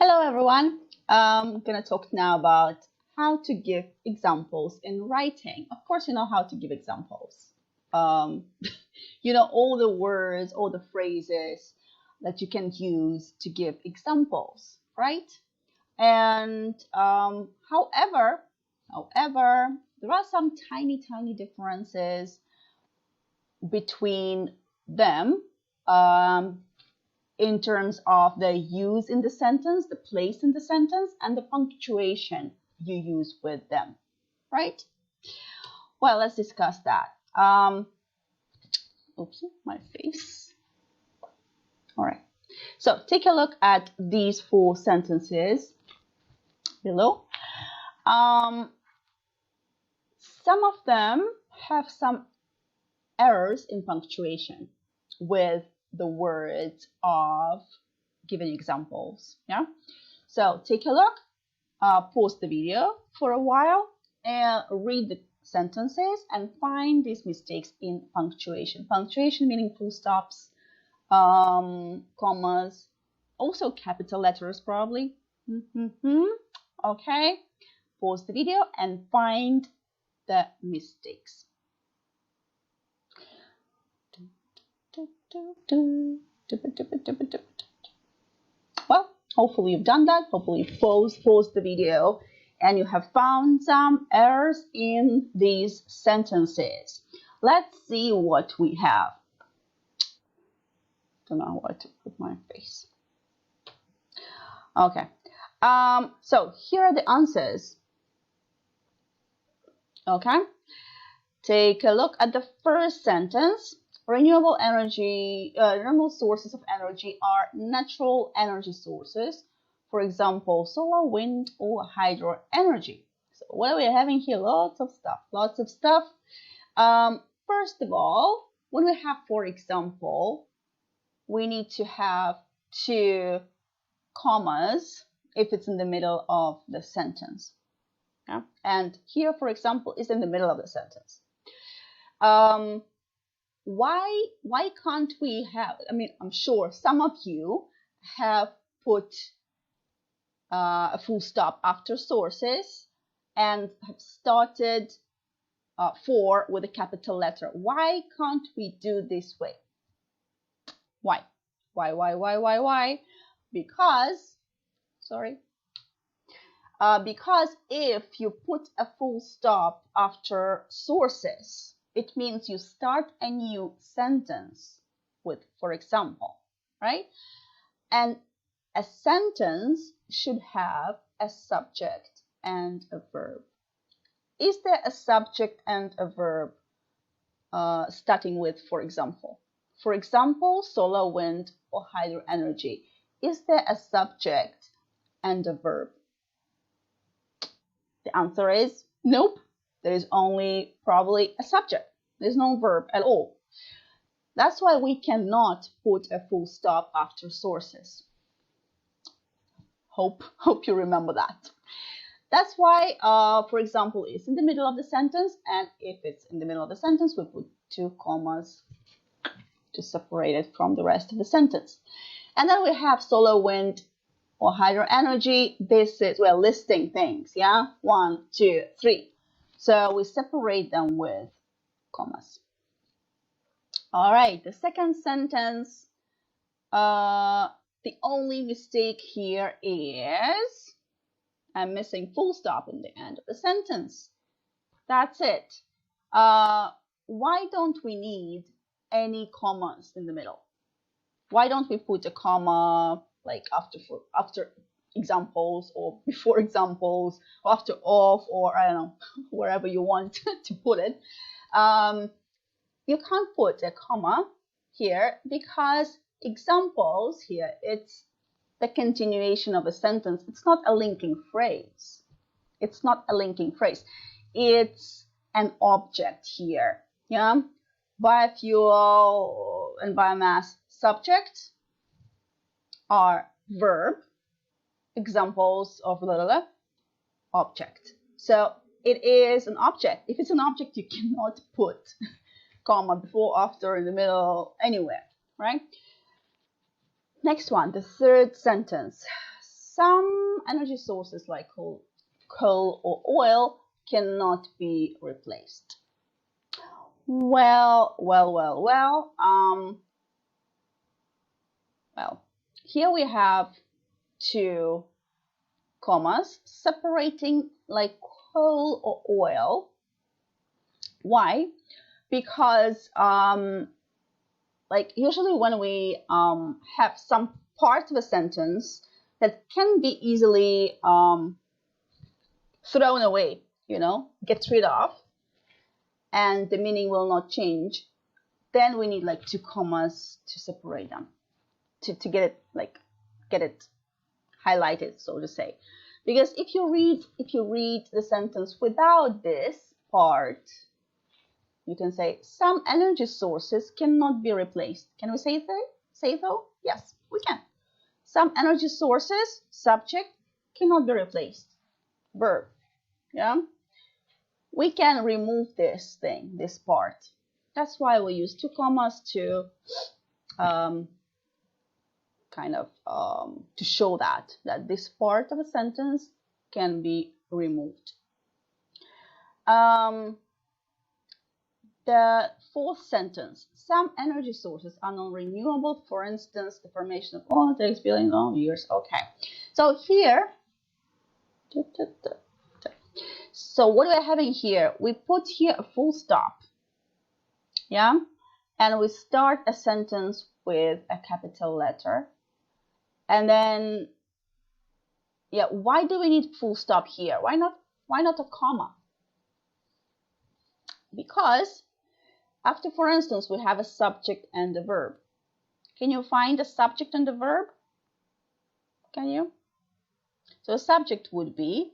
Hello everyone. I'm gonna talk now about how to give examples in writing. Of course, you know how to give examples. Um, you know all the words, all the phrases that you can use to give examples, right? And however, there are some tiny differences between them. In terms of the use in the sentence, the place in the sentence, and the punctuation you use with them, right? Well, let's discuss that. Oops, my face. All right. So take a look at these four sentences below. Some of them have some errors in punctuation with the words of given examples. Yeah. So take a look, pause the video for a while, and read the sentences and find these mistakes in punctuation. Punctuation meaning full stops, commas, also capital letters probably. Okay. Pause the video and find the mistakes. Well, hopefully you've done that. Hopefully you pause the video and you have found some errors in these sentences. Let's see what we have. Don't know where to put my face. Okay. So here are the answers. Okay. Take a look at the first sentence. Renewable sources of energy are natural energy sources. For example, solar, wind, or hydro energy. So what are we having here? Lots of stuff. First of all, when we have, for example, we need to have two commas if it's in the middle of the sentence. Yeah? And here, for example, is in the middle of the sentence. Why can't we have, I'm sure some of you have put a full stop after sources and have started for with a capital letter. Why can't we do this way? Why? Because if you put a full stop after sources, it means you start a new sentence with, for example, right? And a sentence should have a subject and a verb. Is there a subject and a verb starting with, for example? For example, solar, wind, or hydro energy. Is there a subject and a verb? The answer is nope. There is only probably a subject. There's no verb at all. That's why we cannot put a full stop after sources. Hope you remember that. That's why, for example, it's in the middle of the sentence, and if it's in the middle of the sentence, we put two commas to separate it from the rest of the sentence. And then we have solar, wind, or hydro energy. This is, we're listing things, yeah? 1, 2, 3. So we separate them with commas. All right, the second sentence, the only mistake here is I'm missing full stop in the end of the sentence. That's it. Why don't we need any commas in the middle? Why don't we put a comma like after examples, or before examples, or after of, or I don't know, wherever you want to put it? You can't put a comma here because examples here, it's the continuation of a sentence. It's not a linking phrase. It's not a linking phrase. It's an object here. Yeah, biofuel and biomass subject are verb, examples of object. So it is an object. If it's an object, you cannot put comma before, after, in the middle, anywhere, right? Next one, the third sentence. some energy sources like coal or oil cannot be replaced. Well, here we have two commas separating like coal or oil. Why? Because like usually when we have some part of a sentence that can be easily thrown away, you know, gets rid of, and the meaning will not change, then we need like two commas to separate them, to get it highlighted, so to say. Because if you read the sentence without this part, you can say some energy sources cannot be replaced. Can we say so? Yes, we can. Some energy sources, subject, cannot be replaced. Verb. Yeah. We can remove this thing, this part. That's why we use two commas to to show that this part of a sentence can be removed. The fourth sentence, some energy sources are non-renewable. For instance, the formation of oil takes billions of years. Okay, so here, so what we're having here, we put here a full stop, yeah, and we start a sentence with a capital letter, and then, yeah, why do we need full stop here? Why not a comma? Because after, for instance, we have a subject and a verb. Can you find a subject and a verb? Can you? So a subject would be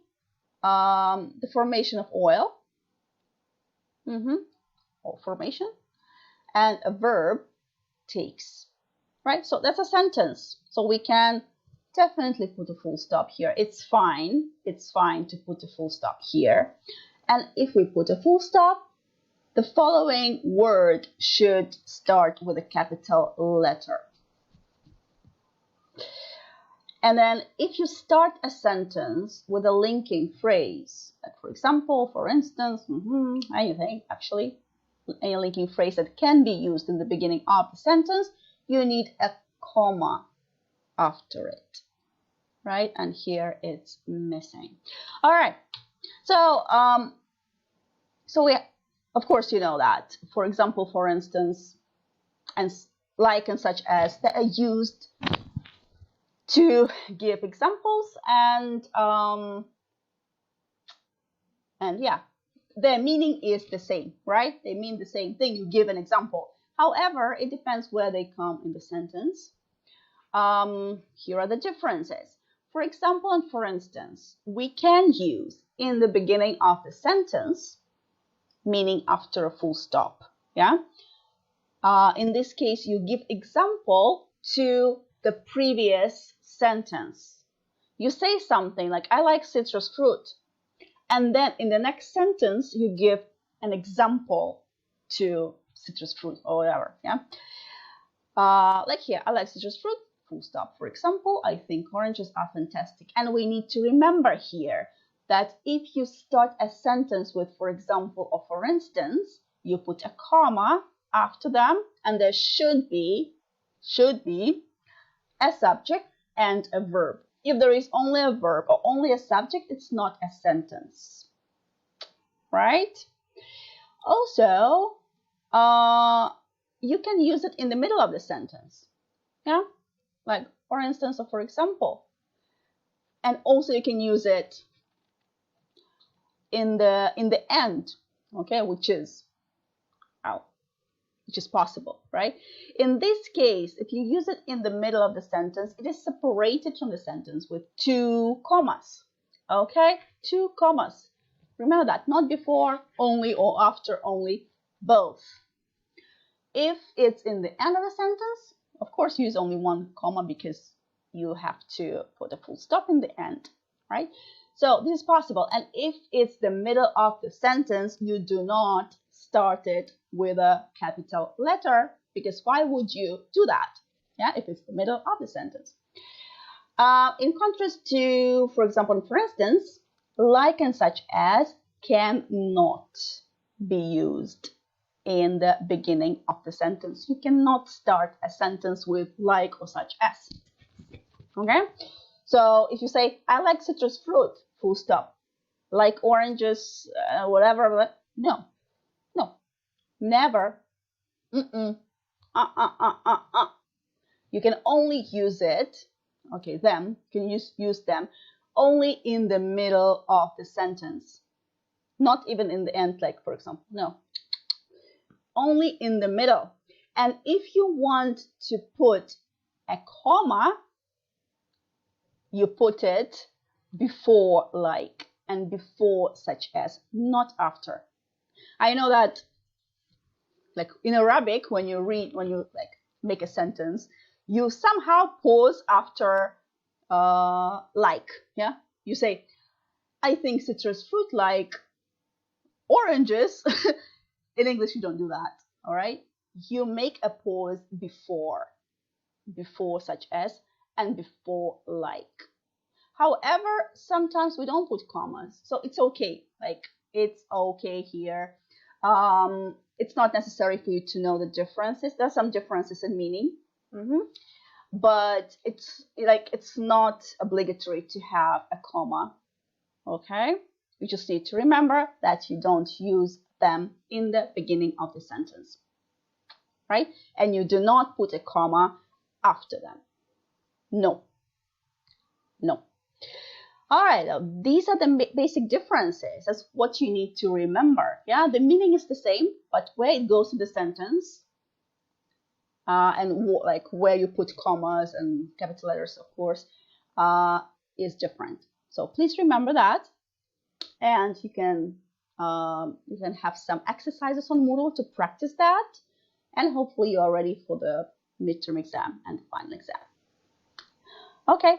the formation of oil, or formation, and a verb, takes, right? So that's a sentence. So we can definitely put a full stop here. It's fine to put a full stop here. And if we put a full stop, the following word should start with a capital letter. And then if you start a sentence with a linking phrase, like for example, for instance, anything actually, any linking phrase that can be used in the beginning of the sentence, you need a comma after it, right? And here it's missing. All right, so we, of course, you know that, for example, for instance, and like and such as, that are used to give examples, and yeah, their meaning is the same, right? They mean the same thing. You give an example. However, it depends where they come in the sentence. Here are the differences. For example, and for instance, we can use in the beginning of the sentence, meaning after a full stop, yeah? In this case, you give example to the previous sentence. You say something like, I like citrus fruit. And then in the next sentence, you give an example to citrus fruit or whatever, yeah? Like here, I like citrus fruit, full stop. For example, I think oranges are fantastic. And we need to remember here that if you start a sentence with, for example, or for instance, you put a comma after them, and there should be a subject and a verb. If there is only a verb or only a subject, it's not a sentence, right? Also, you can use it in the middle of the sentence, yeah, like for instance or for example. And also you can use it in the end, okay, which is possible, right? In this case, if you use it in the middle of the sentence, it is separated from the sentence with two commas, okay? Two commas. Remember that, not before only or after only, both. If it's in the end of the sentence, of course, use only one comma because you have to put a full stop in the end, right? So this is possible. And if it's the middle of the sentence, you do not start it with a capital letter, because why would you do that? Yeah, if it's the middle of the sentence. In contrast to, for example, for instance, like and such as cannot be used in the beginning of the sentence. You cannot start a sentence with like or such as. Okay? So if you say, I like citrus fruit, full stop. Like oranges, whatever, no. No. Never. Mm-mm. You can only use it, okay, them, you can use them only in the middle of the sentence. Not even in the end, like for example, no. Only in the middle. And if you want to put a comma, you put it before like and before such as, not after. I know that like in Arabic, when you like make a sentence, you somehow pause after like, yeah? You say, I think citrus fruit like oranges. In English, you don't do that, all right? You make a pause before such as, and before like. However, sometimes we don't put commas, so it's okay. Like, it's okay here. It's not necessary for you to know the differences. There's some differences in meaning, but it's not obligatory to have a comma. Okay, you just need to remember that you don't use them in the beginning of the sentence, right? And you do not put a comma after them. No. All right, these are the basic differences. That's what you need to remember. Yeah, the meaning is the same, but where it goes in the sentence and like where you put commas and capital letters, of course, is different. So please remember that, and you can have some exercises on Moodle to practice that, and hopefully you are ready for the midterm exam and final exam. Okay,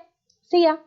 see ya.